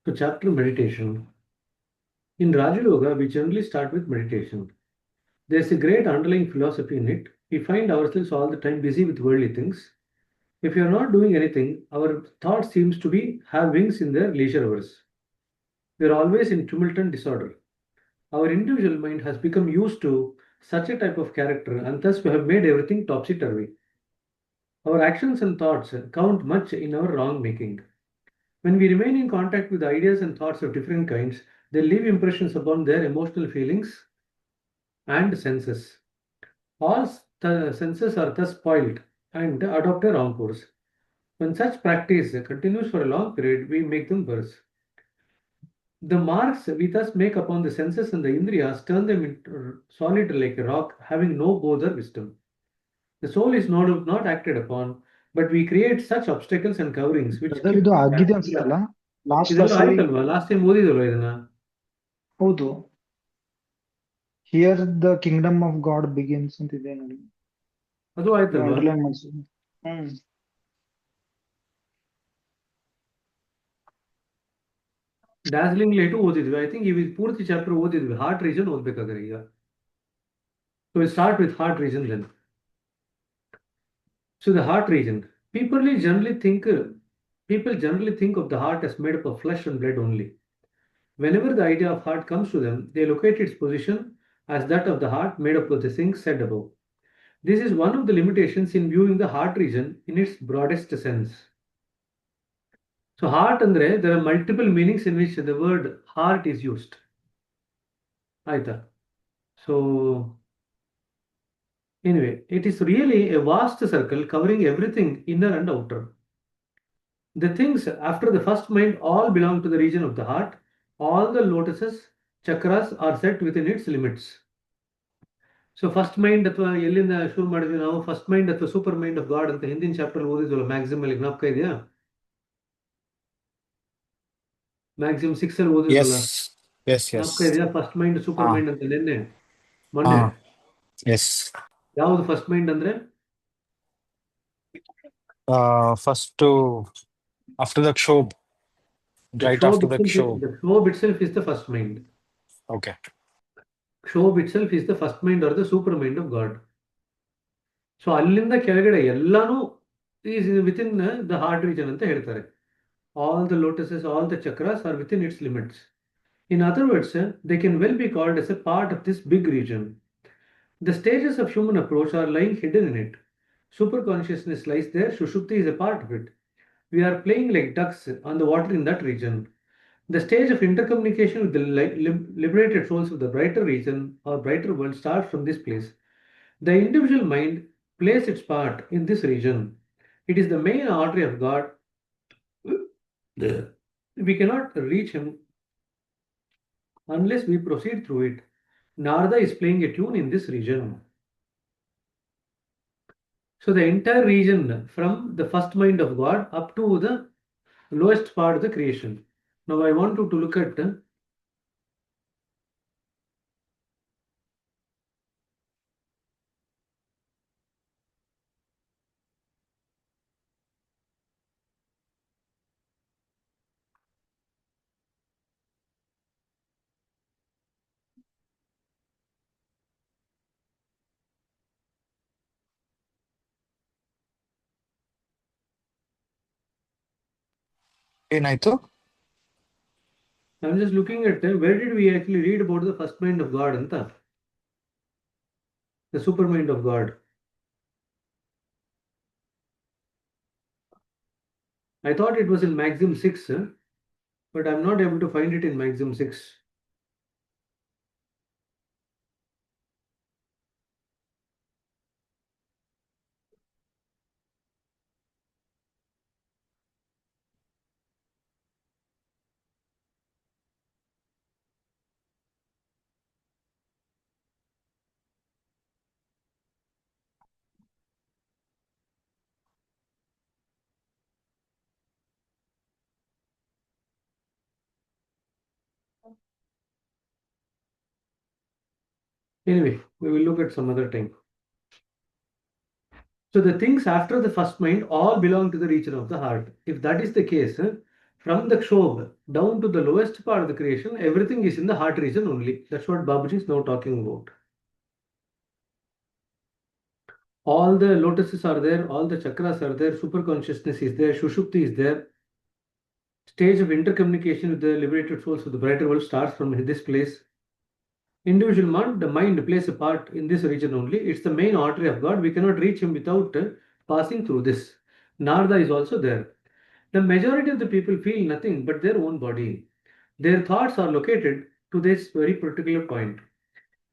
So, chapter meditation. In Raja Yoga, we generally start with meditation. There's a great underlying philosophy in it. We find ourselves all the time busy with worldly things. If you are not doing anything, our thoughts seems to be have wings in their leisure hours. We are always in tumult and disorder. Our individual mind has become used to such a type of character, and thus we have made everything topsy-turvy. Our actions and thoughts count much in our wrong making. When we remain in contact with ideas and thoughts of different kinds, they leave impressions upon their emotional feelings and senses. All the senses are thus spoiled and adopt a wrong course. When such practice continues for a long period, we make them worse. The marks we thus make upon the senses and the indriyas turn them into solid like a rock, having no both or wisdom. The soul is not acted upon, but we create such obstacles and coverings which brother keep ಇದು us back. ಆಗಿದೆ ಅನ್ಸ್ತಲ್ಲ last ಇದೆಲ್ಲ class ಅಲ್ಲಿ. ಆಯ್ತಲ್ವಾ last time ಓದಿದಲ್ವಾ ಇದನ್ನ ಹೌದು, here the kingdom of God begins ಅಂತ ಇದೆ ನೋಡಿ. ಅದು ನೀವು ಆಯ್ತಲ್ವಾ ಅಂಡರ್ಲೈನ್ ಮಾಡಿಸಿ. ಹ್ಮ್. ಡಾರ್ಜಿಲಿಂಗ್ ಲೇಟು ಓದಿದ್ವಿ ಐ ಥಿಂಕ್ ಇವಾಗ ಪೂರ್ತಿ ಚಾಪ್ಟರ್ ಓದಿದ್ವಿ ಹಾರ್ಟ್ ರೀಜನ್ ಓದ್ಬೇಕಾದ್ರೆ ಈಗ so start with heart region then so the heart region people generally think people generally think of the heart as made up of flesh and blood only. Whenever the idea of heart comes to them, they locate its position as that of the heart made up of the things said above. This is one of the limitations in viewing the heart region in its broadest sense. So heart andre there are multiple meanings in which the word heart is used. ಆಯ್ತಾ so anyway, it is really a vast circle covering everything inner and outer. The things after the first mind all belong to the region of the heart. All the lotuses, chakras are set within its limits. So first mind ಅಥವಾ ಎಲ್ಲಿಂದ ಶುರು ಮಾಡಿದ್ವಿ ನಾವು first mind ಅಥವಾ super mind of god ಅಂತ ಹಿಂದಿನ chapter ಓದಿದ್ವಲ್ಲ maximum ಅಲ್ಲಿ ಜ್ಞಾಪಕ ಇದೆಯಾ ಮ್ಯಾಕ್ಸಿಮಮ್ ಸಿಕ್ಸ್ ಅಲ್ಲಿ ಓದಿದ್ವಲ್ಲ Yes, yes, ಜ್ಞಾಪಕ yes. ಇದೆಯಾ first mind super Ah, mind ಅಂತ ನಿನ್ನೆ ಮೊನ್ನೆ ah, yes. ಯಾವುದು ಫಸ್ಟ್ ಮೈಂಡ್ ಅಂದ್ರೆ First to after the show, the right after the show. show itself is the first mind. Okay. Show itself is the first mind or the super mind of God. So ಅಲ್ಲಿಂದ ಕೆಳಗಡೆ ಎಲ್ಲಾನು is within the heart region ಅಂತ ಹೇಳ್ತಾರೆ all the lotuses all the chakras are within its limits in other words they can well be called as a part of this big region the stages of human approach are lying hidden in it super consciousness lies there sushupti is a part of it. We are playing like ducks on the water in that region. The stage of intercommunication with the liberated souls of the brighter region or brighter world starts from this place. The individual mind plays its part in this region. It is the main artery of God. We cannot reach Him unless we proceed through it. Narada is playing a tune in this region. So, the entire region from the first mind of God up to the lowest part of the creation. Now, I want you to look at ಏನಾಯ್ತು? I'm just looking at where did we actually read about the first mind of God and the super mind of God. I thought it was in Maxim 6, but I'm not able to find it in Maxim 6. Anyway, we will look at some other time. So the things after the first mind all belong to the region of the heart. If that is the case, From the Kshob down to the lowest part of the creation, everything is in the heart region only. That's what Babaji is now talking about. All the lotuses are there, all the chakras are there, super consciousness is there, Shushupti is there. Stage of intercommunication with the liberated souls of the brighter world starts from this place. Individual mind, the mind plays a part in this region only. It's the main artery of God. We cannot reach him without passing through this. Narada is also there. The majority of the people feel nothing but their own body. Their thoughts are located to this very particular point.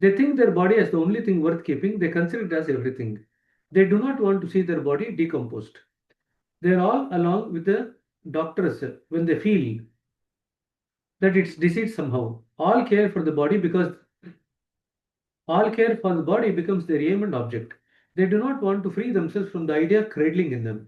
They think their body as the only thing worth keeping. They consider it as everything. They do not want to see their body decomposed. They are all along with the doctors when they feel that it's diseased somehow. All care for the body because all care for the body becomes their aim and object. They do not want to free themselves from the idea cradling in them.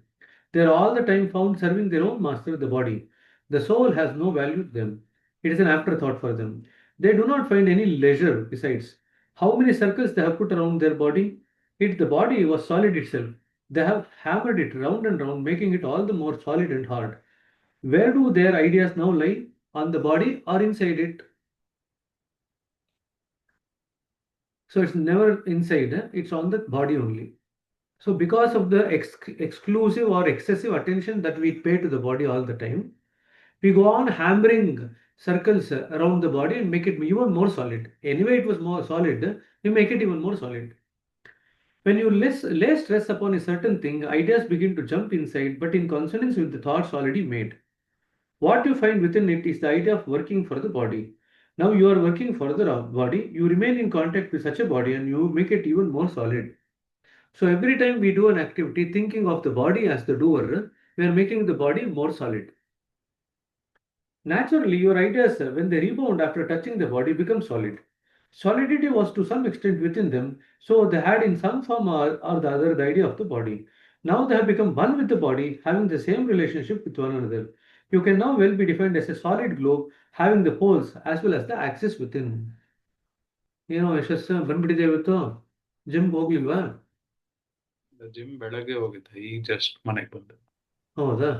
They are all the time found serving their own master, the body. The soul has no value to them. It is an afterthought for them. They do not find any leisure besides. How many circles they have put around their body? If the body was solid itself, they have hammered it round and round, making it all the more solid and hard. Where do their ideas now lie? On the body or inside it? So it's never inside, it's on the body only. So because of the exclusive or excessive attention that we pay to the body all the time, we go on hammering circles around the body and make it even more solid. Anyway, it was more solid, we make it even more solid. When you lay stress upon a certain thing, ideas begin to jump inside, but in consonance with the thoughts already made. What you find within it is the idea of working for the body. Now you are working for the body, you remain in contact with such a body and you make it even more solid. So every time we do an activity thinking of the body as the doer, we are making the body more solid. Naturally, your ideas, when they rebound after touching the body, become solid. Solidity was to some extent within them, so they had in some form or the other the idea of the body. Now they have become one with the body, having the same relationship with one another. You can now well be defined as a solid globe, having the poles as well as the axis within. ಯಶಸ್ಸು ಬಂದ್ಬಿಟ್ಟಿದೆ ಇವತ್ತು ಜಿಮ್ಗೆ ಹೋಗ್ಲಿಲ್ವಾ? Gym ಬೆಳಗ್ಗೆ ಹೋಗಿದ್ದೆ, ಈಗ just ಮನೆಗೆ ಬಂದೆ. ಹೌದಾ?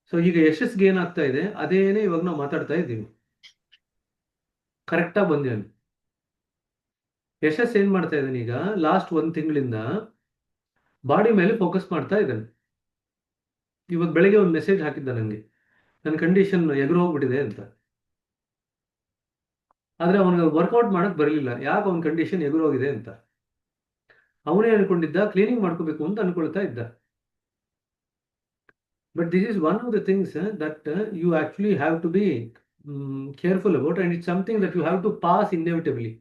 So ಈಗ ಯಶಸ್ಗೆ ಏನಾಗ್ತಾ ಇದೆ ಅದೇನೇ ಇವಾಗ ನಾವು ಮಾತಾಡ್ತಾ ಇದ್ದೀವಿ. ಕರೆಕ್ಟಾಗಿ ಬಂದೇನು. ಯಶಸ್ ಏನ್ ಮಾಡ್ತಾ ಇದ್ದಾನೆ ಈಗ ಲಾಸ್ಟ್ 1 ತಿಂಗಳಿಂದ ಬಾಡಿ ಮೇಲೆ ಫೋಕಸ್ ಮಾಡ್ತಾ ಇದ್ದಾನೆ. ಇವಾಗ ಬೆಳಗ್ಗೆ ಒಂದು ಮೆಸೇಜ್ ಹಾಕಿದ್ದ ನನಗೆ, ನನ್ನ ಕಂಡೀಷನ್ ಎದುರು ಹೋಗ್ಬಿಟ್ಟಿದೆ ಅಂತ. ಆದ್ರೆ ಅವನಿಗೆ ವರ್ಕೌಟ್ ಮಾಡಕ್ ಬರಲಿಲ್ಲ. ಯಾಕೆ ಅವನ ಕಂಡೀಷನ್ ಎದುರು ಹೋಗಿದೆ ಅಂತ ಅವನೇ ಅನ್ಕೊಂಡಿದ್ದ, ಕ್ಲೀನಿಂಗ್ ಮಾಡ್ಕೋಬೇಕು ಅಂತ ಅನ್ಕೊಳ್ತಾ ಇದ್ದ. But this is one of the things that you actually have to be careful about, and it's something that you have to pass inevitably.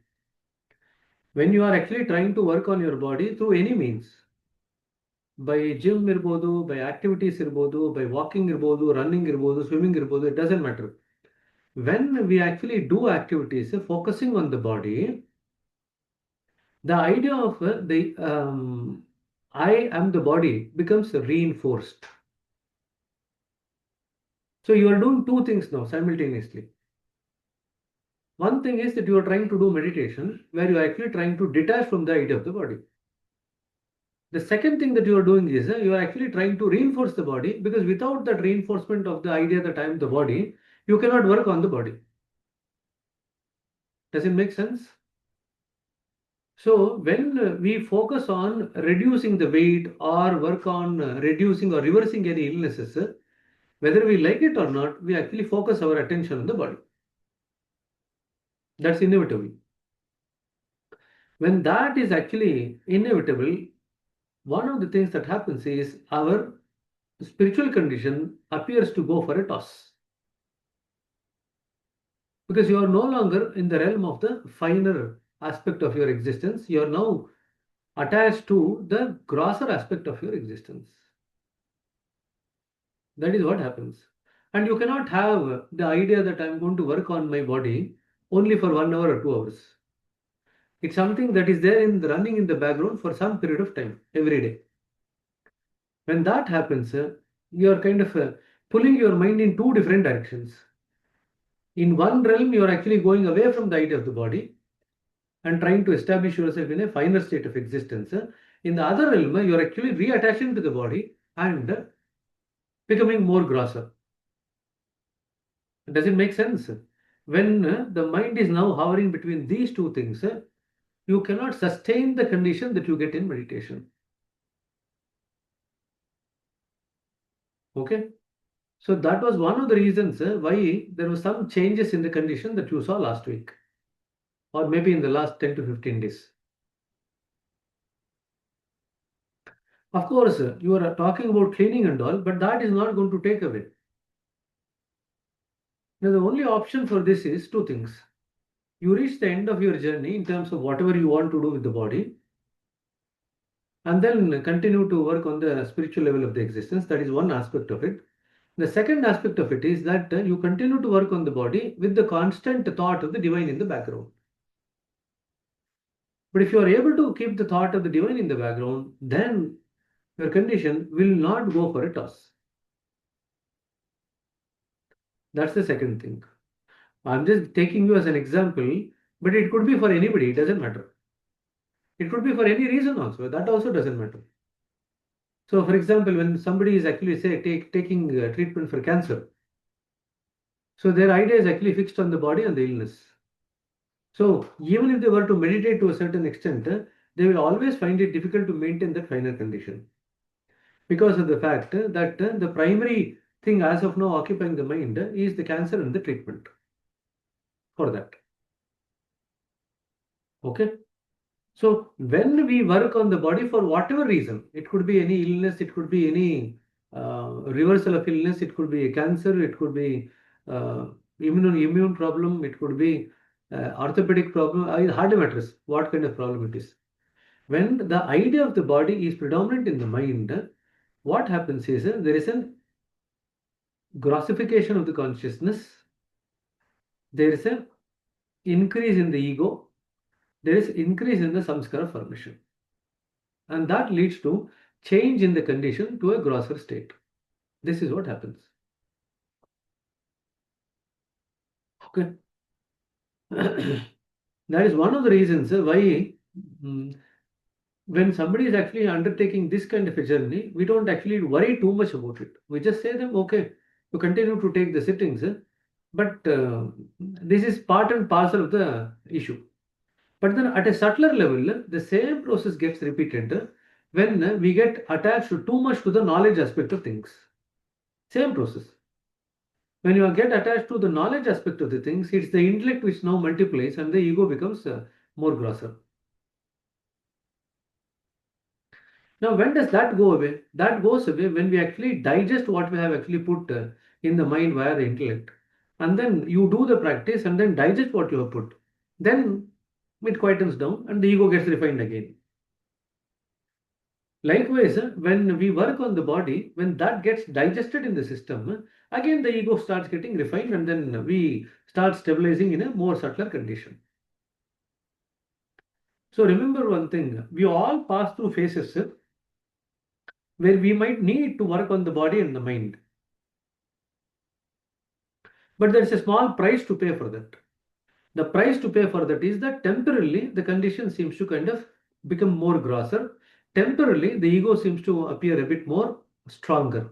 When you are actually trying to work on your body through any means, by gym irbodu, by activities irbodu, by walking irbodu, running irbodu, swimming irbodu, it doesn't matter. When we actually do activities focusing on the body, the idea of the I am the body becomes reinforced. So you are doing 2 things now simultaneously. One thing is that you are trying to do meditation where you are actually trying to detach from the idea of the body. The second thing that you are doing is you are actually trying to reinforce the body, because without that reinforcement of the idea that I am the body, you cannot work on the body. Does it make sense? So when we focus on reducing the weight or work on reducing or reversing any illnesses, whether we like it or not, we actually focus our attention on the body. That's inevitable. When that is actually inevitable, one of the things that happens is our spiritual condition appears to go for a toss. Because you are no longer in the realm of the finer aspect of your existence, you are now attached to the grosser aspect of your existence. That is what happens. And you cannot have the idea that I'm going to work on my body only for 1 hour or 2 hours. It's something that is there running in the background for some period of time, every day. When that happens, you are kind of pulling your mind in 2 different directions. In one realm, you are actually going away from the idea of the body and trying to establish yourself in a finer state of existence. In the other realm, you are actually reattaching to the body and becoming more grosser. Does it make sense? When the mind is now hovering between these two things, you cannot sustain the condition that you get in meditation. Okay? So that was one of the reasons why there were some changes in the condition that you saw last week, or maybe in the last 10 to 15 days. Of course, you are talking about cleaning and all, but that is not going to take away. Now, the only option for this is two things. You reach the end of your journey in terms of whatever you want to do with the body, and then continue to work on the spiritual level of the existence. That is one aspect of it. The second aspect of it is that you continue to work on the body with the constant thought of the divine in the background. But if you are able to keep the thought of the divine in the background, then your condition will not go for a toss. That's the second thing. I'm just taking you as an example, but it could be for anybody, it doesn't matter. It could be for any reason also, that also doesn't matter. So, for example, when somebody is actually, say, taking treatment for cancer, so their idea is actually fixed on the body and the illness. So, even if they were to meditate to a certain extent, they will always find it difficult to maintain that final condition because of the fact that the primary thing as of now occupying the mind is the cancer and the treatment for that. Okay. So when we work on the body for whatever reason, it could be any illness, it could be any reversal of illness, it could be a cancer, it could be immune problem, it could be orthopedic problem, hardly matters what kind of problem it is. When the idea of the body is predominant in the mind, what happens is there is an grossification of the consciousness, there is an increase in the ego, there is increase in the samskara formation. And that leads to change in the condition to a grosser state. This is what happens. Okay. That is one of the reasons why when somebody is actually undertaking this kind of a journey, we don't actually worry too much about it. We just say them, okay, you continue to take the sittings, but this is part and parcel of the issue. But then at a subtler level, the same process gets repeated when we get attached too much to the knowledge aspect of things. Same process. When you get attached to the knowledge aspect of the things, it's the intellect which now multiplies and the ego becomes more grosser. Now, when does that go away? That goes away when we actually digest what we have actually put in the mind via the intellect. And then you do the practice and then digest what you have put. Then it quietens down and the ego gets refined again. Likewise, when we work on the body, when that gets digested in the system, again the ego starts getting refined and then we start stabilizing in a more subtler condition. So remember one thing, we all pass through phases where we might need to work on the body and the mind. But there's a small price to pay for that. The price to pay for that is that temporarily the condition seems to kind of become more grosser. Temporarily, the ego seems to appear a bit more stronger.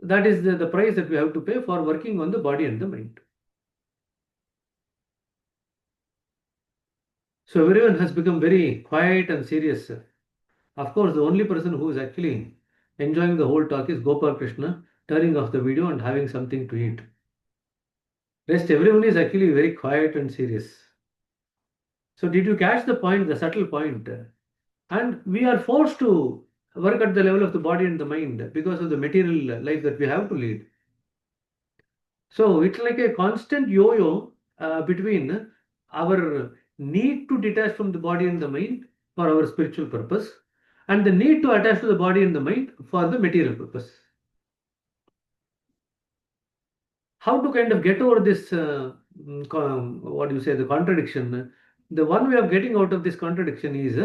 That is the price that we have to pay for working on the body and the mind. So everyone has become very quiet and serious. Of course, the only person who is actually enjoying the whole talk is Gopal Krishna, turning off the video and having something to eat. Rest everyone is actually very quiet and serious. So did you catch the point, the subtle point? And we are forced to work at the level of the body and the mind because of the material life that we have to lead. So it's like a constant yo-yo between our need to detach from the body and the mind for our spiritual purpose and the need to attach to the body and the mind for the material purpose. How to kind of get over this, what do you say, the contradiction? The one way of getting out of this contradiction is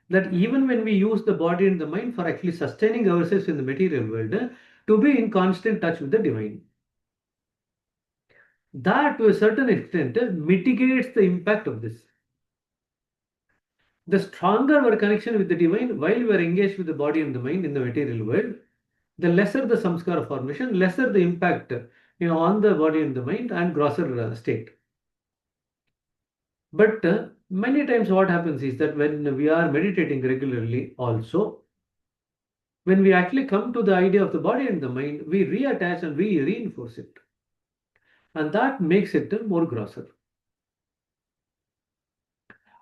that even when we use the body and the mind for actually sustaining ourselves in the material world, to be in constant touch with the divine. That to a certain extent mitigates the impact of this. The stronger our connection with the divine while we are engaged with the body and the mind in the material world, the lesser the samskara formation, lesser the impact on the body and the mind and grosser state. But many times what happens is that when we are meditating regularly also, when we actually come to the idea of the body and the mind, we reattach and we reinforce it. And that makes it more grosser.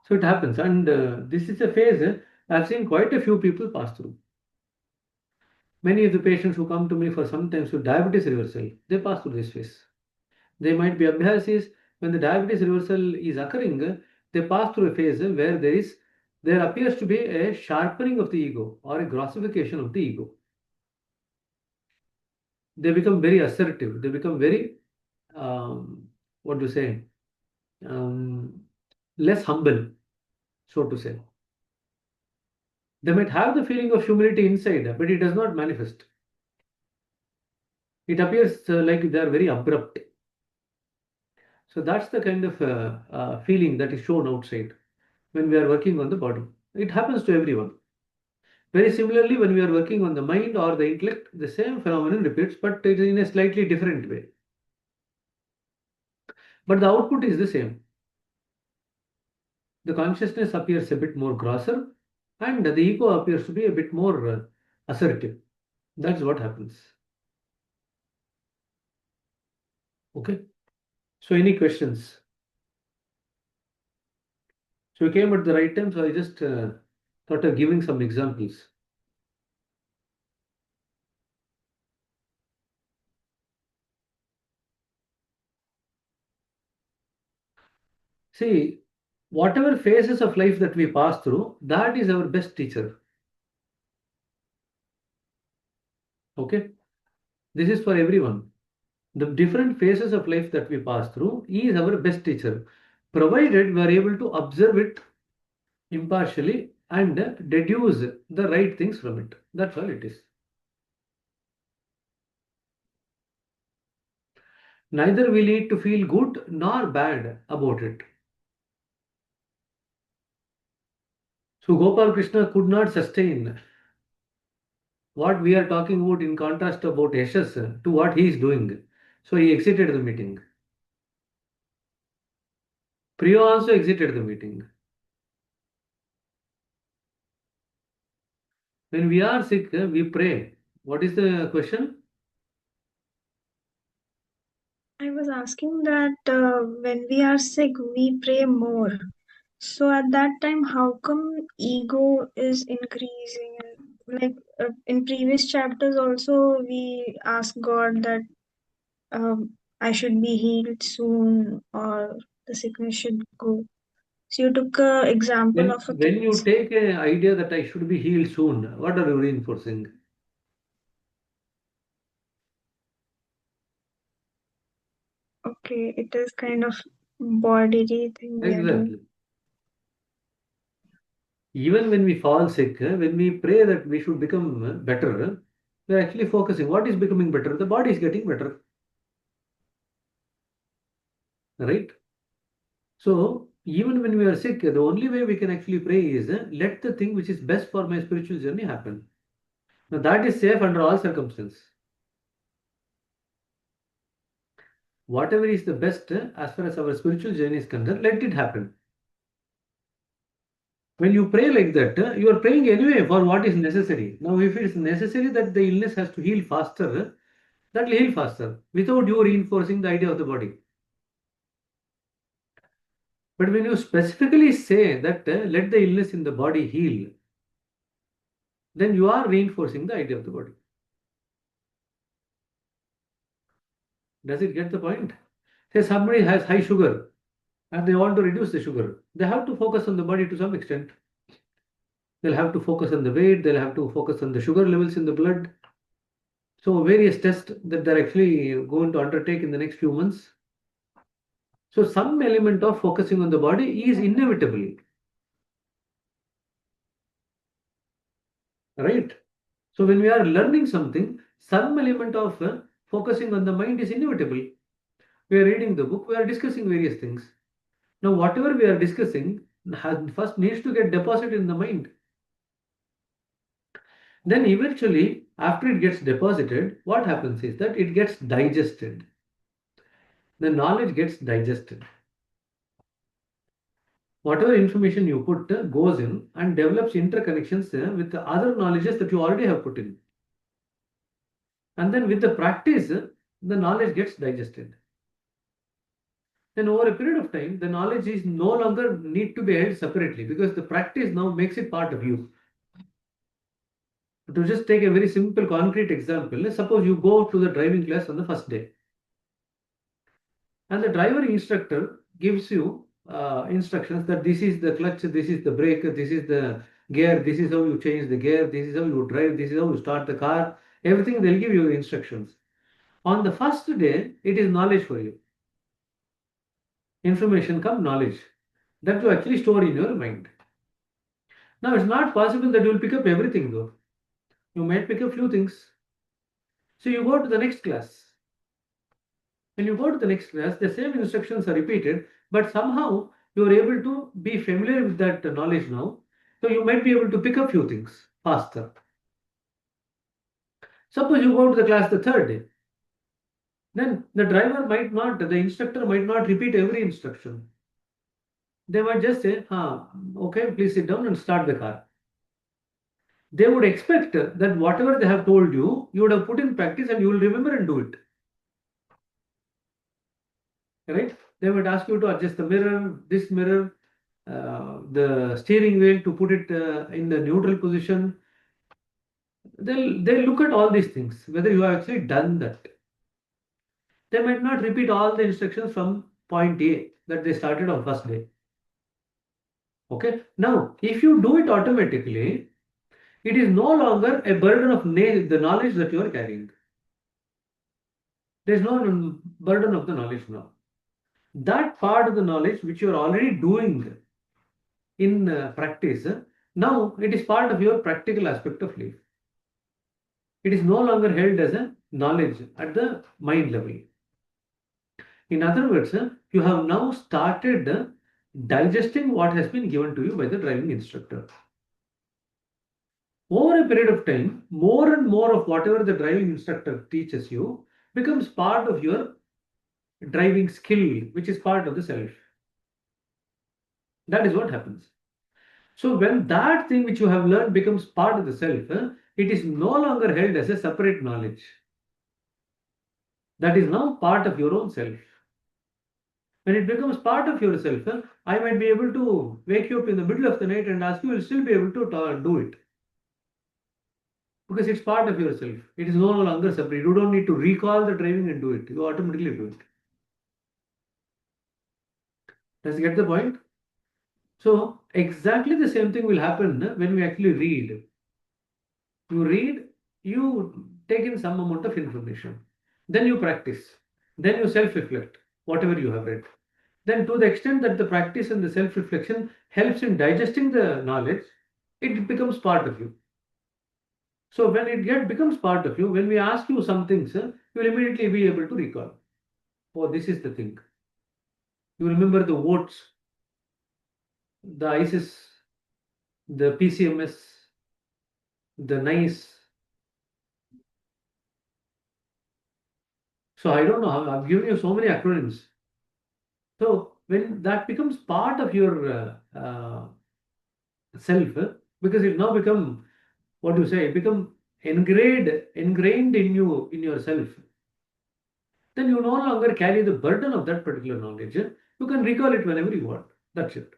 So it happens. And this is a phase I've seen quite a few people pass through. Many of the patients who come to me for sometimes with diabetes reversal, they pass through this phase. They might be abhyasis. When the diabetes reversal is occurring, they pass through a phase where there appears to be a sharpening of the ego or a grossification of the ego. They become very assertive. They become very, what to say, less humble, so to say. They might have the feeling of humility inside, but it does not manifest. It appears like they are very abrupt. So that's the kind of feeling that is shown outside when we are working on the body. It happens to everyone. Very similarly, when we are working on the mind or the intellect, the same phenomenon repeats, but it is in a slightly different way. But the output is the same. The consciousness appears a bit more grosser, and the ego appears to be a bit more assertive. That's what happens. Okay. So, any questions? So, we came at the right time, so I just thought of giving some examples. See, whatever phases of life that we pass through, that is our best teacher. Okay, this is for everyone. The different phases of life that we pass through is our best teacher, provided we are able to observe it impartially and deduce the right things from it. That's all it is. Neither we need to feel good nor bad about it. So Gopal Krishna could not sustain what we are talking about in contrast about Yashas to what he is doing. So he exited the meeting. Priya also exited the meeting. When we are sick, we pray. What is the question? I was asking that when we are sick, we pray more. So at that time, how come ego is increasing? Like in previous chapters, also we ask God that I should be healed soon or the sickness should go. So you took a example of a When you case. take an idea that I should be healed soon, what are you reinforcing? Okay, it is kind of bodily thing we are doing. Exactly. Even when we fall sick, when we pray that we should become better, we are actually focusing. What is becoming better? The body is getting better. Right? So, even when we are sick, the only way we can actually pray is let the thing which is best for my spiritual journey happen. Now, that is safe under all circumstances. Whatever is the best as far as our spiritual journey is concerned, let it happen. When you pray like that, you are praying anyway for what is necessary. Now, if it is necessary that the illness has to heal faster, that will heal faster without you reinforcing the idea of the body. But when you specifically say that let the illness in the body heal, then you are reinforcing the idea of the body. Does it get the point? Say somebody has high sugar and they want to reduce the sugar. They have to focus on the body to some extent. They'll have to focus on the weight, they'll have to focus on the sugar levels in the blood. So various tests that they're actually going to undertake in the next few months. So some element of focusing on the body is inevitable, right? So when we are learning something, some element of focusing on the mind is inevitable. We are reading the book, we are discussing various things. Now, whatever we are discussing first needs to get deposited in the mind. Then eventually, after it gets deposited, what happens is that it gets digested. the knowledge gets digested. Whatever information you put goes in and develops interconnections with the other knowledges that you already have put in. And then with the practice, the knowledge gets digested. Then over a period of time, the knowledge is no longer need to be held separately because the practice now makes it part of you. To just take a very simple concrete example, suppose you go to the driving class on the first day and the driver instructor gives you instructions that this is the clutch, this is the brake, this is the gear, this is how you change the gear, this is how you drive, this is how you start the car, everything they'll give you instructions. On the first day, it is knowledge for you. Information come knowledge that you actually store in your mind. Now it's not possible that you will pick up everything though. You might pick up few things. So you go to the next class. When you go to the next class, the same instructions are repeated, but somehow you are able to be familiar with that knowledge now. So you might be able to pick up few things faster. Suppose you go to the class the third day. Then the driver might not, the instructor might not repeat every instruction. They might just say, okay, please sit down and start the car. They would expect that whatever they have told you, you would have put in practice and you will remember and do it. Right? They might ask you to adjust the mirror, this mirror, the steering wheel to put it in the neutral position. They'll look at all these things, whether you have actually done that. They might not repeat all the instructions from point A that they started on first day. Okay. Now, if you do it automatically, it is no longer a burden of the knowledge that you are carrying. There is no burden of the knowledge now. That part of the knowledge which you are already doing in practice, now it is part of your practical aspect of life. It is no longer held as a knowledge at the mind level. In other words, you have now started digesting what has been given to you by the driving instructor. Over a period of time, more and more of whatever the driving instructor teaches you becomes part of your driving skill, which is part of the self. That is what happens. So when that thing which you have learned becomes part of the self, it is no longer held as a separate knowledge. That is now part of your own self. When it becomes part of yourself, I might be able to wake you up in the middle of the night and ask you, will still be able to do it. Because it's part of yourself. It is no longer separate. You don't need to recall the driving and do it. You automatically do it. Does you get the point? So exactly the same thing will happen when we actually read. You read, you take in some amount of information. Then you practice. Then you self-reflect, whatever you have read. Then to the extent that the practice and the self-reflection helps in digesting the knowledge, it becomes part of you. So when it becomes part of you, when we ask you some things, you will immediately be able to recall. Oh, this is the thing. You remember the votes, the ISIS, the PCMS, the NICE. So I don't know how I've given you so many acronyms. So when that becomes part of your self, because it now become, what do you say, it become ingrained in you, in yourself, then you no longer carry the burden of that particular knowledge. You can recall it whenever you want. That's it.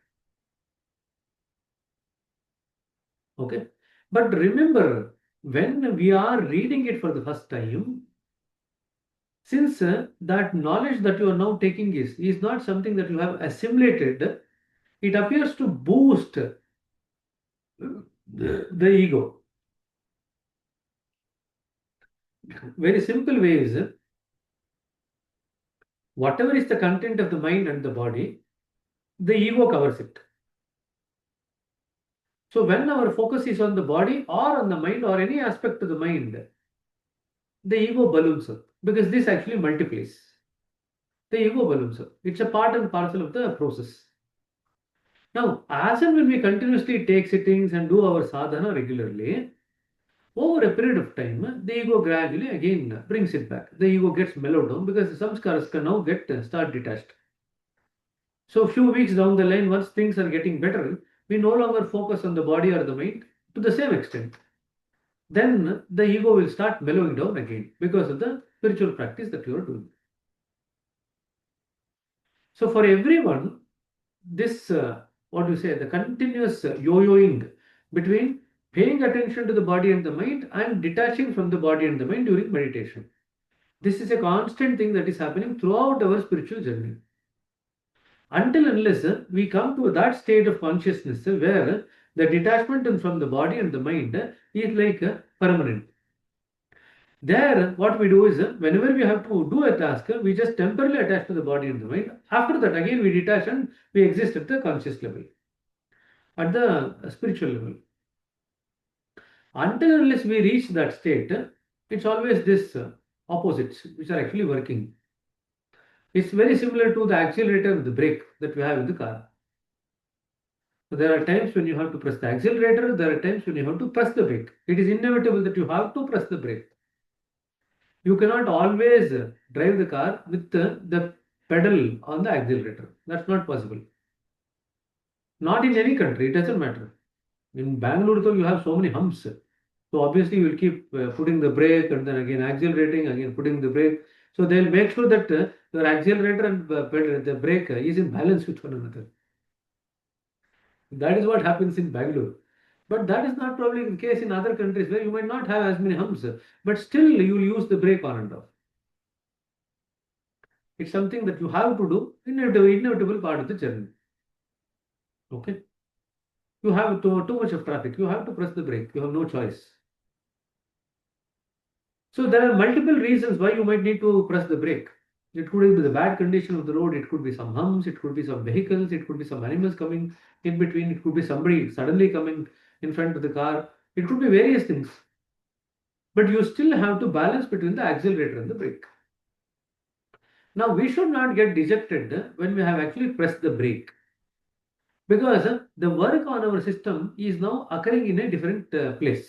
Okay. But remember, when we are reading it for the first time, since that knowledge that you are now taking is not something that you have assimilated, it appears to boost the ego. Very simple way is, whatever is the content of the mind and the body, the ego covers it. So when our focus is on the body or on the mind or any aspect of the mind, the ego balloons up because this actually multiplies. The ego balloons up. It's a part and parcel of the process. Now, as and when we continuously take sittings and do our sadhana regularly, Over a period of time, the ego gradually again brings it back. The ego gets mellowed down because the samskaras can now get start detached. So a few weeks down the line, once things are getting better, we no longer focus on the body or the mind to the same extent. Then the ego will start mellowing down again because of the spiritual practice that you are doing. So for everyone, this what do you say, the continuous yo-yoing between paying attention to the body and the mind and detaching from the body and the mind during meditation. This is a constant thing that is happening throughout our spiritual journey. Until unless we come to that state of consciousness where the detachment from the body and the mind is like permanent. There, what we do is whenever we have to do a task, we just temporarily attach to the body and the mind. After that, again, we detach and we exist at the conscious level, at the spiritual level. Until unless we reach that state, it's always this opposites which are actually working. It's very similar to the accelerator and the brake that we have in the car. So there are times when you have to press the accelerator, there are times when you have to press the brake. It is inevitable that you have to press the brake. You cannot always drive the car with the pedal on the accelerator. That's not possible. Not in any country, it doesn't matter. In Bangalore, though, you have so many humps. So obviously, you will keep putting the brake and then again accelerating, again putting the brake. So they'll make sure that your accelerator and pedal, the brake is in balance with one another. That is what happens in Bangalore. But that is not probably the case in other countries where you might not have as many humps, but still you will use the brake on and off. It's something that you have to do, inevitable part of the journey. Okay. You have too much of traffic. You have to press the brake. You have no choice. So there are multiple reasons why you might need to press the brake. It could be the bad condition of the road. It could be some humps. It could be some vehicles. It could be some animals coming in between. It could be somebody suddenly coming in front of the car. It could be various things. But you still have to balance between the accelerator and the brake. Now, we should not get dejected when we have actually pressed the brake because the work on our system is now occurring in a different place.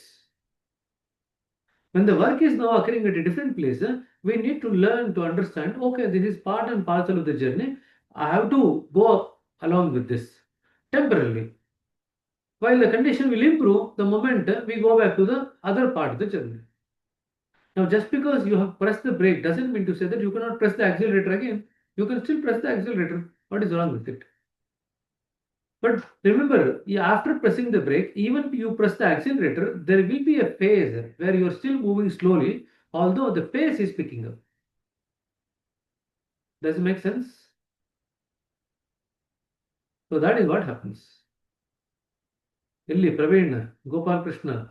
When the work is now occurring at a different place, we need to learn to understand, okay, this is part and parcel of the journey. I have to go along with this temporarily. While the condition will improve the moment we go back to the other part of the journey. Now, just because you have pressed the brake doesn't mean to say that you cannot press the accelerator again. You can still press the accelerator. What is wrong with it? But remember, after pressing the brake, even if you press the accelerator, there will be a phase where you are still moving slowly, although the pace is picking up. Does it make sense? So that is what happens. Illi Praveen, Gopal Krishna,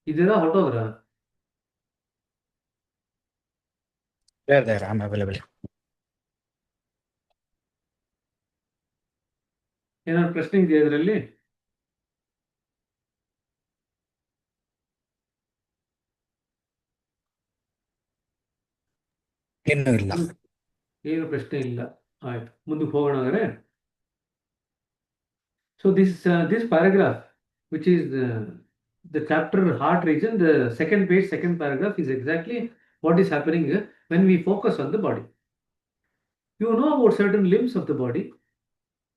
ಇದೆಲ್ಲ ಹೊರಟೋದ್ರ There, I'm available. ಏನಾದ್ರು ಪ್ರಶ್ನೆ ಇದೆಯಾ ಇದರಲ್ಲಿ? ಇನ್ನೂ ಇಲ್ಲ. ಏನು ಪ್ರಶ್ನೆ ಇಲ್ಲ. ಆಯ್ತು, ಮುಂದಕ್ಕೆ ಹೋಗೋಣ ಹಾಗಾದ್ರೆ. So this paragraph, which is the chapter heart region, the second page, second paragraph is exactly what is happening when we focus on the body. You know about certain limbs of the body.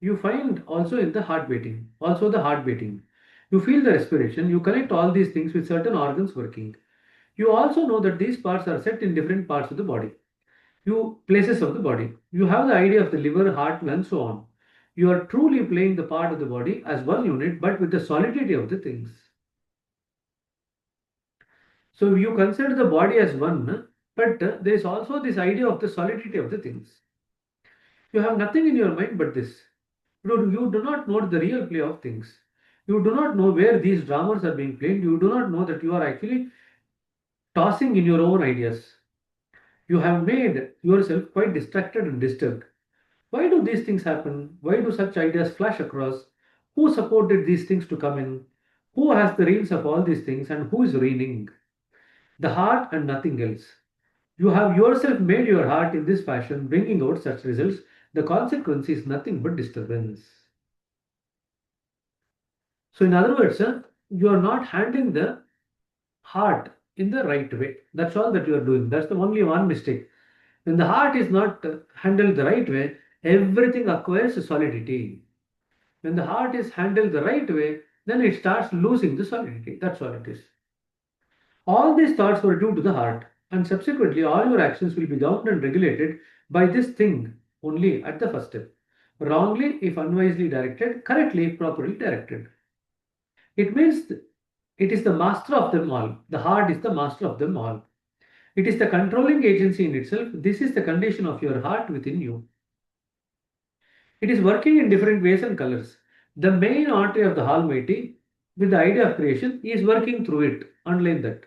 You find also in the heart beating, also the heart beating. You feel the respiration. You connect all these things with certain organs working. You also know that these parts are set in different parts of the body. Places of the body. You have the idea of the liver, heart, and so on. You are truly playing the part of the body as one unit, but with the solidity of the things. So you consider the body as one, but there is also this idea of the solidity of the things. You have nothing in your mind but this. You do not know the real play of things. You do not know where these dramas are being played. You do not know that you are actually tossing in your own ideas. You have made yourself quite distracted and disturbed. Why do these things happen? Why do such ideas flash across? Who supported these things to come in? Who has the reins of all these things and who is reigning? The heart and nothing else. You have yourself made your heart in this fashion, bringing out such results. The consequence is nothing but disturbance. So, in other words, you are not handling the heart in the right way. That's all that you are doing. That's the only one mistake. When the heart is not handled the right way, everything acquires solidity. When the heart is handled the right way, then it starts losing the solidity. That's all it is. All these thoughts were due to the heart, and subsequently, all your actions will be governed and regulated by this thing only at the first step. Wrongly if unwisely directed, correctly if properly directed. It means it is the master of them all. The heart is the master of them all. It is the controlling agency in itself. This is the condition of your heart within you. It is working in different ways and colors. The main artery of the Almighty, with the idea of creation, is working through it. Underline that.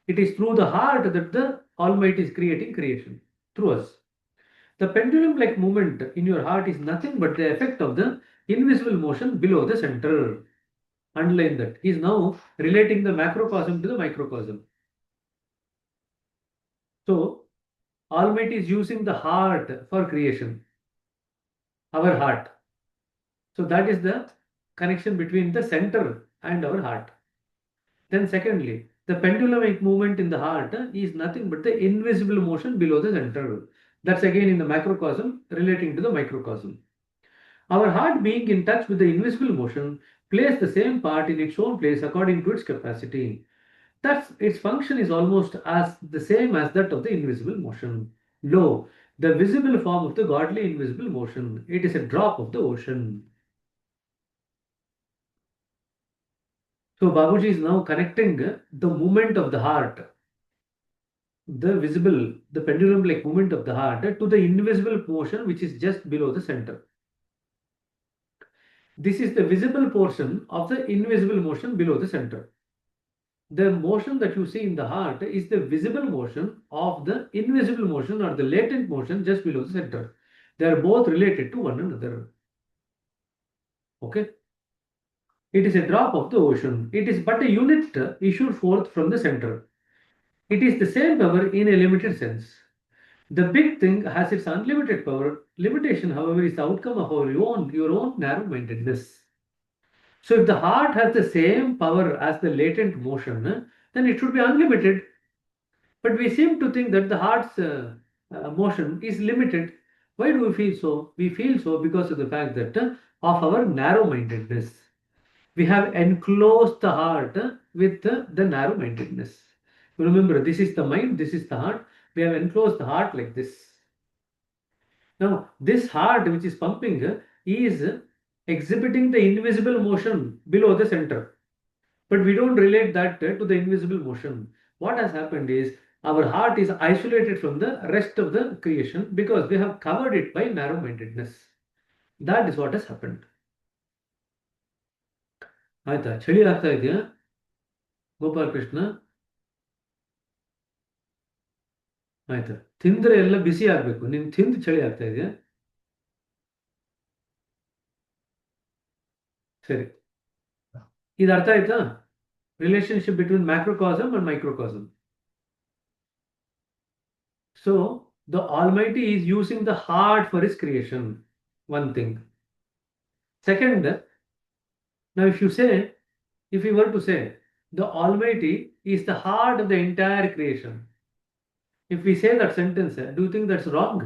It is through the heart that the Almighty is creating creation, through us. The pendulum like movement in your heart is nothing but the effect of the invisible motion below the center. Underline that. He is now relating the macrocosm to the microcosm. So, Almighty is using the heart for creation, our heart. So, that is the connection between the center and our heart. Then, secondly, the pendulum movement in the heart is nothing but the invisible motion below the center. That's again in the macrocosm relating to the microcosm. Our heart, being in touch with the invisible motion, plays the same part in its own place according to its capacity. Thus, its function is almost as the same as that of the invisible motion. Lo, the visible form of the godly invisible motion. It is a drop of the ocean. So, Babuji is now connecting the movement of the heart, the visible, the pendulum like movement of the heart, to the invisible motion which is just below the center. This is the visible portion of the invisible motion below the center. The motion that you see in the heart is the visible motion of the invisible motion or the latent motion just below the center. They are both related to one another. Okay. It is a drop of the ocean. It is but a unit issued forth from the center. It is the same power in a limited sense. The big thing has its unlimited power. Limitation, however, is the outcome of your own narrow-mindedness. So if the heart has the same power as the latent motion, then it should be unlimited. But we seem to think that the heart's motion is limited. Why do we feel so? We feel so because of the fact that of our narrow-mindedness. We have enclosed the heart with the narrow-mindedness. Remember, this is the mind, this is the heart. We have enclosed the heart like this. Now, this heart which is pumping is exhibiting the invisible motion below the center. But we don't relate that to the invisible motion. What has happened is our heart is isolated from the rest of the creation because we have covered it by narrow-mindedness. That is what has happened. ಆಯ್ತಾ ಚಳಿ ಆಗ್ತಾ ಇದೆಯಾ ಗೋಪಾಲ್ ಕೃಷ್ಣ ಆಯ್ತಾ ತಿಂದ್ರೆ ಎಲ್ಲ ಬಿಸಿ ಆಗ್ಬೇಕು ನೀನು ತಿಂದು ಚಳಿ ಆಗ್ತಾ ಇದೆಯಾ ಸರಿ ಇದು ಅರ್ಥ ಆಯ್ತಾ relationship between macrocosm and microcosm. So the Almighty is using the heart for his creation. One thing. Second, now if we were to say the Almighty is the heart of the entire creation. If we say that sentence, do you think that's wrong?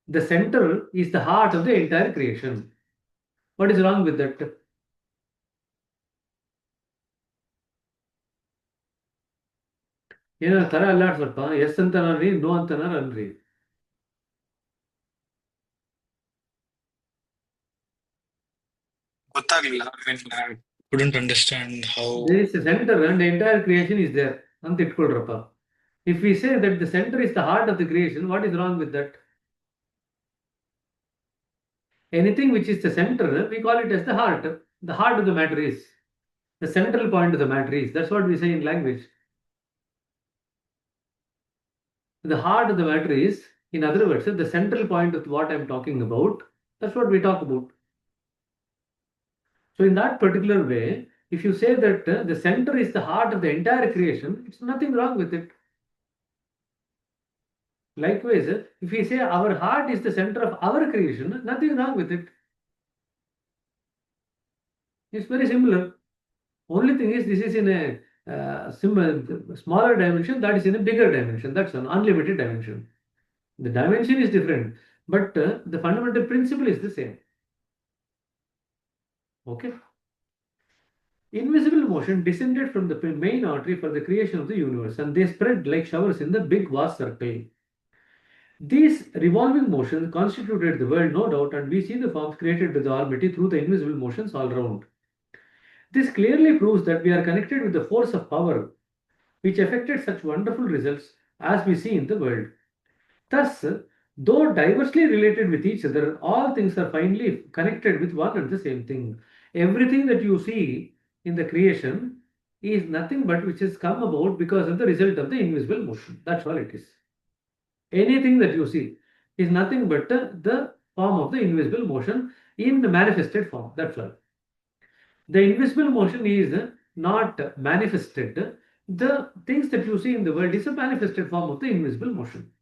The center is the heart of the entire creation. What is wrong with that? ಏನೋ ತರ ಅಲ್ಲಾಡ್ ಸ್ವಲ್ಪ S ಅಂತ ಅನ್ರಿ no ಅಂತ ಅನ್ರಿ ಗೊತ್ತಾಗ್ಲಿಲ್ಲ. I mean, I couldn't understand how. There is a center and the entire creation is there ಅಂತ ಇಟ್ಕೊಳ್ರಪ್ಪ. If we say that the center is the heart of the creation, what is wrong with that? Anything which is the center, we call it as the heart. The heart of the matter is the central point of the matter is. That's what we say in language. The heart of the matter is, in other words, the central point of what I'm talking about. That's what we talk about. So in that particular way, if you say that the center is the heart of the entire creation, it's nothing wrong with it. Likewise, if we say our heart is the center of our creation, nothing wrong with it. It's very similar. Only thing is, this is in a smaller dimension, that is in a bigger dimension. That's an unlimited dimension. The dimension is different, but the fundamental principle is the same. Okay. Invisible motion descended from the main artery for the creation of the universe, and they spread like showers in the big vast circle. These revolving motions constituted the world, no doubt, and we see the forms created by the Almighty through the invisible motions all around. This clearly proves that we are connected with the force of power which affected such wonderful results as we see in the world. Thus, though diversely related with each other, all things are finally connected with one and the same thing. Everything that you see in the creation is nothing but which has come about because of the result of the invisible motion. That's all it is. Anything that you see is nothing but the form of the invisible motion in the manifested form. That's all. The invisible motion is not manifested. The things that you see in the world is a manifested form of the invisible motion.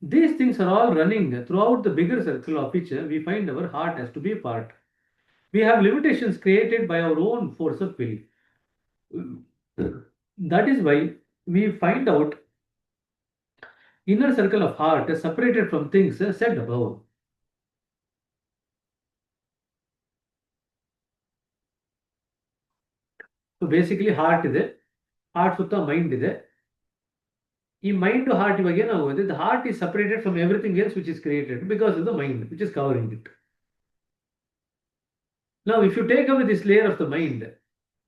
These things are all running throughout the bigger circle of which we find our heart has to be a part. We have limitations created by our own force of will. That is why we find out inner circle of heart is separated from things said above. So basically heart ಇದೆ, heart ಸುತ್ತ mind ಇದೆ. ಈ mind to heart ಇವಾಗ ಏನಾಗುತ್ತೆ, the heart is separated from everything else which is created because of the mind which is covering it. Now if you take away this layer of the mind,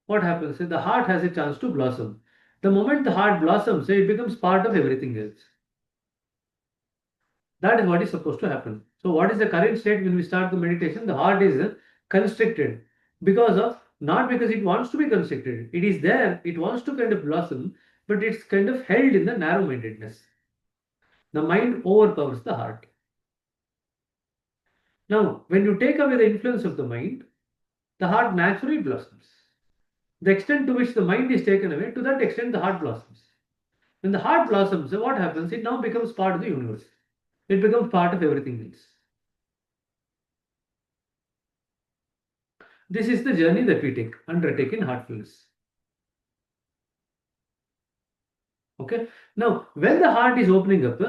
what happens is the heart has a chance to blossom. The moment the heart blossoms, it becomes part of everything else. That is what is supposed to happen. So what is the current state when we start the meditation? The heart is constricted because of, not because it wants to be constricted. It is there, it wants to kind of blossom, but it's kind of held in the narrow-mindedness. The mind overpowers the heart. Now, when you take away the influence of the mind, the heart naturally blossoms. The extent to which the mind is taken away, to that extent the heart blossoms. When the heart blossoms, what happens? It now becomes part of the universe. It becomes part of everything else. This is the journey that we undertake in heartfulness. Okay. Now, when the heart is opening up,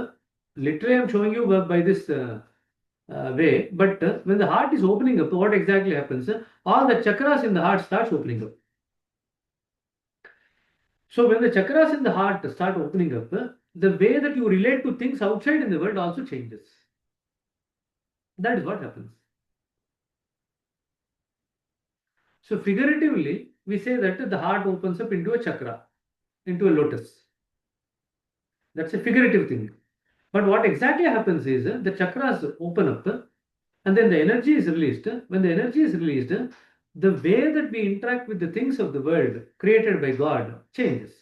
literally I'm showing you by this way, but when the heart is opening up, what exactly happens? All the chakras in the heart starts opening up. So when the chakras in the heart start opening up, the way that you relate to things outside in the world also changes. That is what happens. So figuratively, we say that the heart opens up into a chakra, into a lotus. That's a figurative thing. But what exactly happens is the chakras open up and then the energy is released. When the energy is released, the way that we interact with the things of the world created by God changes.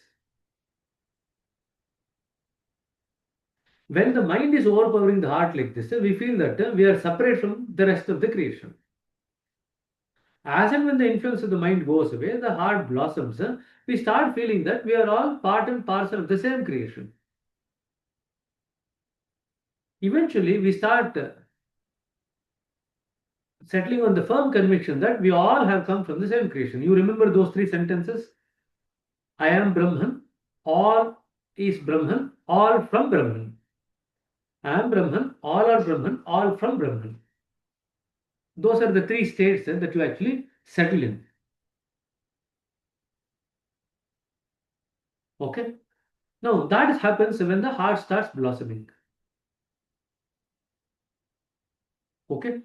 When the mind is overpowering the heart like this, we feel that we are separate from the rest of the creation. As and when the influence of the mind goes away, the heart blossoms. We start feeling that we are all part and parcel of the same creation. Eventually, we start settling on the firm conviction that we all have come from the same creation. You remember those three sentences? I am Brahman, all is Brahman, all from Brahman. I am Brahman, all are Brahman, all from Brahman. Those are the three states that you actually settle in. Okay? Now, that happens when the heart starts blossoming. Okay?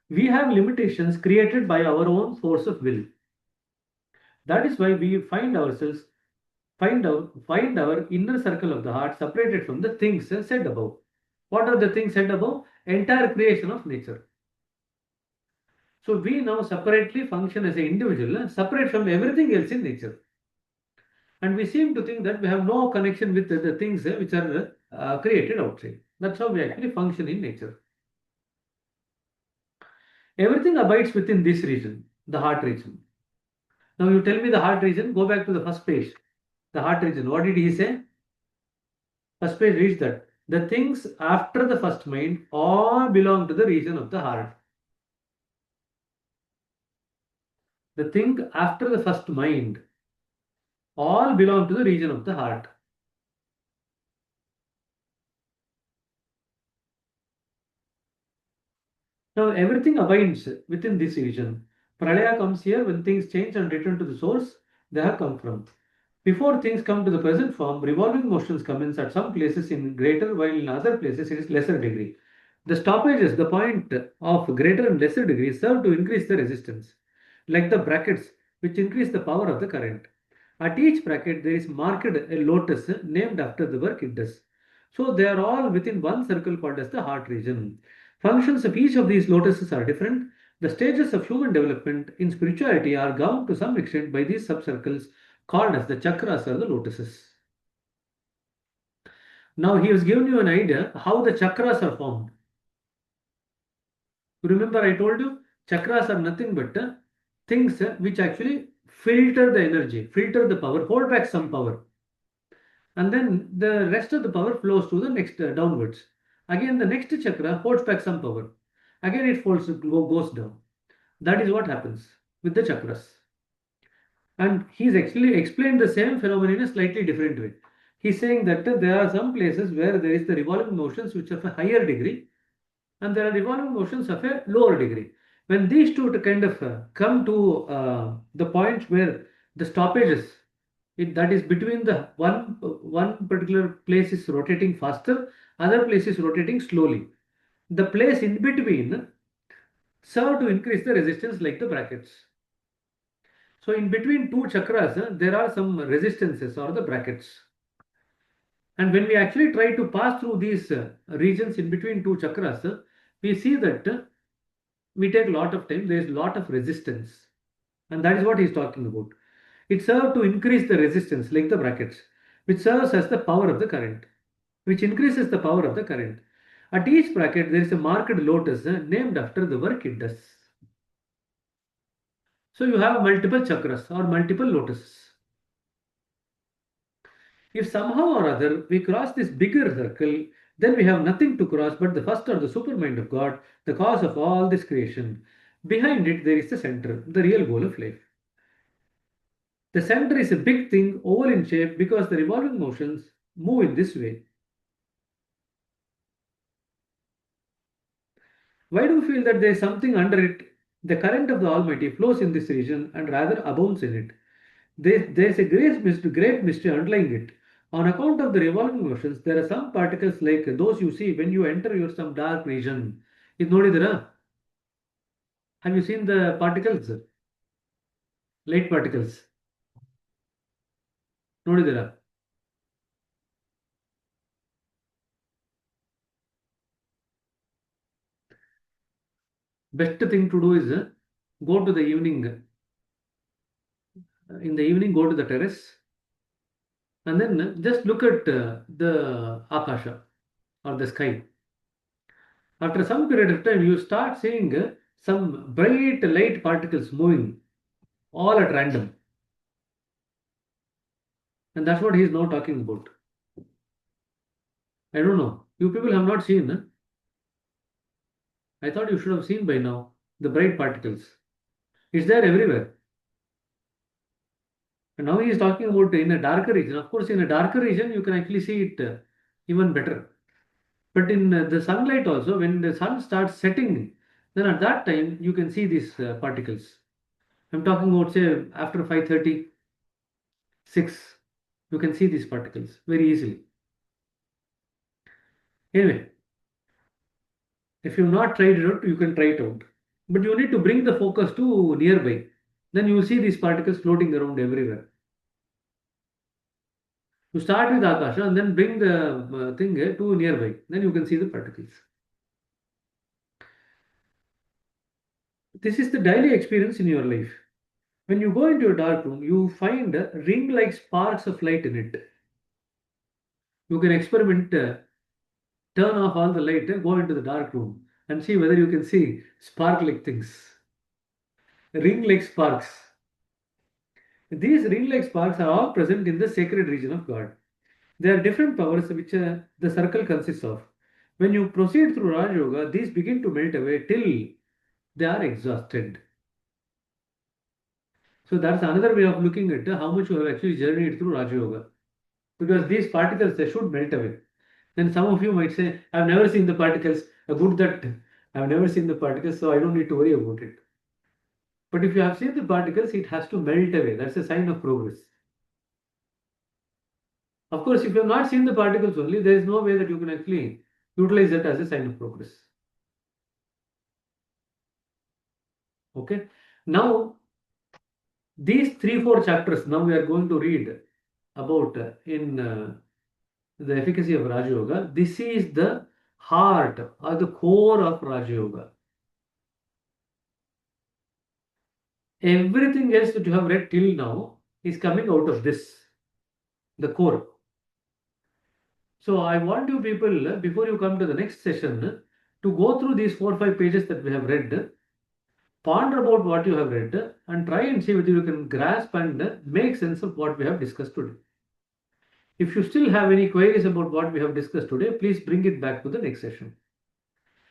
We have limitations created by our own force of will. That is why we find our inner circle of the heart separated from the things said above. What are the things said above? Entire creation of nature. So we now separately function as an individual, separate from everything else in nature. And we seem to think that we have no connection with the things which are created outside. That's how we actually function in nature. Everything abides within this region, the heart region. Now you tell me the heart region, go back to the first page. The heart region, what did he say? First page reads that the things after the first mind all belong to the region of the heart. the thing after the first mind, all belong to the region of the heart. Now everything abides within this region. Pralaya comes here when things change and return to the source they have come from. Before things come to the present form, revolving motions commence at some places in greater, while in other places it is lesser degree. The stoppages, the point of greater and lesser degree, serve to increase the resistance, like the brackets, which increase the power of the current. At each bracket, there is marked a lotus named after the work it does. So they are all within one circle called as the heart region. Functions of each of these lotuses are different. The stages of human development in spirituality are governed to some extent by these subcircles called as the chakras or the lotuses. Now he has given you an idea how the chakras are formed. Remember I told you chakras are nothing but things which actually filter the energy, filter the power, hold back some power. And then the rest of the power flows to the next downwards. Again the next chakra holds back some power. Again it goes down. That is what happens with the chakras. And he's actually explained the same phenomenon in a slightly different way. He's saying that there are some places where there is the revolving motions which are of a higher degree, and there are revolving motions of a lower degree. When these two to kind of come to the point where the stoppages, that is between the one particular place is rotating faster, other place is rotating slowly. The place in between serve to increase the resistance like the brackets. So in between two chakras, there are some resistances or the brackets. And when we actually try to pass through these regions in between two chakras, we see that we take a lot of time, there is a lot of resistance. And that is what he is talking about. It serves to increase the resistance like the brackets, which serves as the power of the current, which increases the power of the current. At each bracket, there is a marked lotus named after the work it does. So you have multiple chakras or multiple lotuses. If somehow or other we cross this bigger circle, then we have nothing to cross but the first or the supermind of God, the cause of all this creation. Behind it, there is the center, the real goal of life. The center is a big thing, oval in shape, because the revolving motions move in this way. Why do you feel that there is something under it? The current of the Almighty flows in this region and rather abounds in it. There is a great mystery underlying it. On account of the revolving motions, there are some particles like those you see when you enter your some dark region. It nodidara. Have you seen the particles? Light particles. Nodidara. Best thing to do is go to the evening. In the evening, go to the terrace and then just look at the akasha or the sky. After some period of time, you start seeing some bright light particles moving all at random. And that's what he is now talking about. I don't know. You people have not seen. I thought you should have seen by now the bright particles. It's there everywhere. And now he is talking about in a darker region. Of course, in a darker region, you can actually see it even better. But in the sunlight also, when the sun starts setting, then at that time you can see these particles. I'm talking about say after 5:30, 6, you can see these particles very easily. Anyway, if you've not tried it out, you can try it out. But you need to bring the focus to nearby. Then you will see these particles floating around everywhere. You start with Akasha and then bring the thing to nearby. Then you can see the particles. This is the daily experience in your life. When you go into a dark room, you find ring-like sparks of light in it. You can experiment, turn off all the light, go into the dark room and see whether you can see spark-like things. Ring-like sparks. These ring-like sparks are all present in the sacred region of God. There are different powers which the circle consists of. When you proceed through Raj Yoga, these begin to melt away till they are exhausted. So that's another way of looking at how much you have actually journeyed through Raja Yoga. Because these particles, they should melt away. Then some of you might say, I've never seen the particles. Good that I've never seen the particles, so I don't need to worry about it. But if you have seen the particles, it has to melt away. That's a sign of progress. Of course, if you have not seen the particles only, there is no way that you can actually utilize that as a sign of progress. Okay. Now, these 3-4 chapters now we are going to read about in the efficacy of Raja Yoga. This is the heart or the core of Raja Yoga. Everything else that you have read till now is coming out of this, the core. So I want you people, before you come to the next session, to go through these 4 or 5 pages that we have read, ponder about what you have read, and try and see whether you can grasp and make sense of what we have discussed today. If you still have any queries about what we have discussed today, please bring it back to the next session.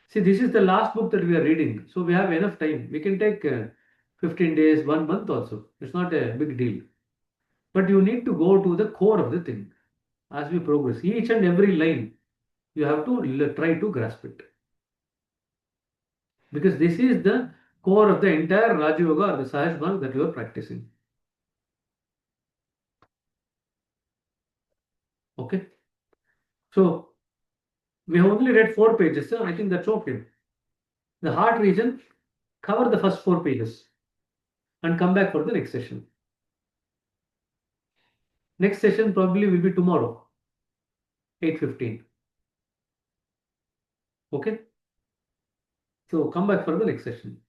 See, this is the last book that we are reading, so we have enough time. We can take 15 days, 1 month also. It's not a big deal. But you need to go to the core of the thing as we progress. Each and every line, you have to try to grasp it. Because this is the core of the entire Raja Yoga or the Sahaj Marg that you are practicing. Okay. So, we have only read 4 pages, so I think that's okay. The heart region, cover the first 4 pages and come back for the next session. Next session probably will be tomorrow, 8:15. Okay. So come back for the next session.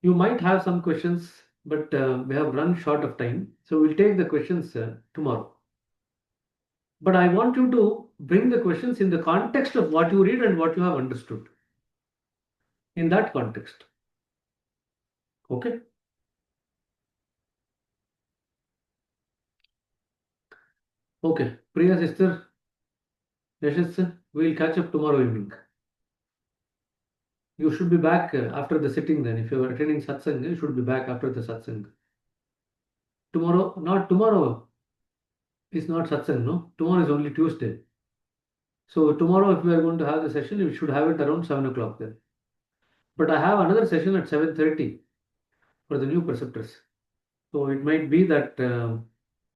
You might have some questions, but we have run short of time. So we'll take the questions tomorrow. But I want you to bring the questions in the context of what you read and what you have understood. In that context. Okay. Okay. Priya sister, Yashas sir, we'll catch up tomorrow evening. You should be back after the sitting then. If you are attending satsang, you should be back after the satsang. Tomorrow, not tomorrow is not satsang, no? Tomorrow is only Tuesday. So tomorrow, if we are going to have the session, we should have it around 7 o'clock then. But I have another session at 7:30 for the new preceptors. So it might be that